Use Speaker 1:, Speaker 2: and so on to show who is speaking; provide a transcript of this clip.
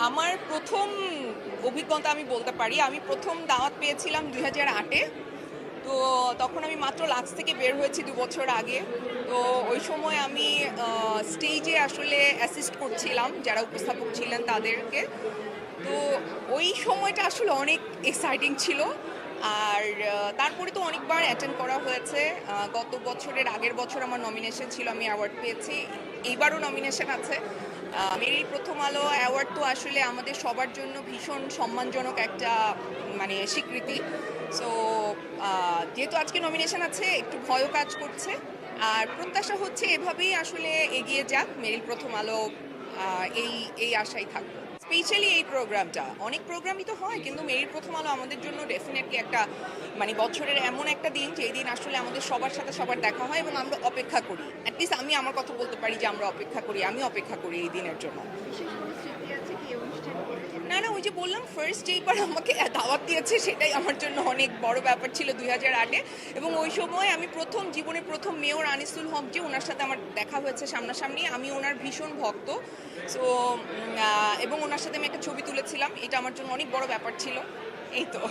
Speaker 1: আমার প্রথম অভিজ্ঞতা আমি বলতে পারি, আমি প্রথম দাওয়াত পেয়েছিলাম 2008-এ। তো তখন আমি মাত্র লাক্স থেকে বের হয়েছি 2 বছর আগে। তো ওই সময় আমি স্টেজে আসলে অ্যাসিস্ট করছিলাম যারা উপস্থাপক ছিলেন তাদেরকে। তো ওই সময়টা আসলে অনেক এক্সাইটিং ছিল। আর তারপরে তো অনেকবার অ্যাটেন্ড করা হয়েছে। গত বছরের আগের বছর আমার নমিনেশন ছিল, আমি অ্যাওয়ার্ড পেয়েছি। এইবারও নমিনেশন আছে। মেরিল প্রথম আলো অ্যাওয়ার্ড তো আসলে আমাদের সবার জন্য ভীষণ সম্মানজনক একটা মানে স্বীকৃতি। সো যেহেতু আজকে নমিনেশন আছে, একটু ভয়ও কাজ করছে। আর প্রত্যাশা হচ্ছে এভাবেই আসলে এগিয়ে যাক মেরিল প্রথম আলো। এই এই আশাই থাকবো। স্পেশালি এই প্রোগ্রামটা, অনেক প্রোগ্রামই তো হয়, কিন্তু মেরিল প্রথম আলো আমাদের জন্য ডেফিনেটলি একটা মানে বছরের এমন একটা দিন যেই দিন আসলে আমাদের সবার সাথে সবার দেখা হয় এবং আমরা অপেক্ষা করি। অ্যাটলিস্ট আমি আমার কথা বলতে পারি যে আমরা অপেক্ষা করি, আমি অপেক্ষা করি এই দিনের জন্য। না না, ওই যে বললাম ফার্স্ট যেইবার আমাকে দাওয়াত দিয়েছে সেটাই আমার জন্য অনেক বড় ব্যাপার ছিল 2008-এ। এবং ওই সময় আমি জীবনের প্রথম মেয়র আনিসুল হক, যে ওনার সাথে আমার দেখা হয়েছে সামনাসামনি, আমি ওনার ভীষণ ভক্ত। সো এবং ওনার সাথে আমি একটা ছবি তুলেছিলাম, এটা আমার জন্য অনেক বড় ব্যাপার ছিল। এই তো।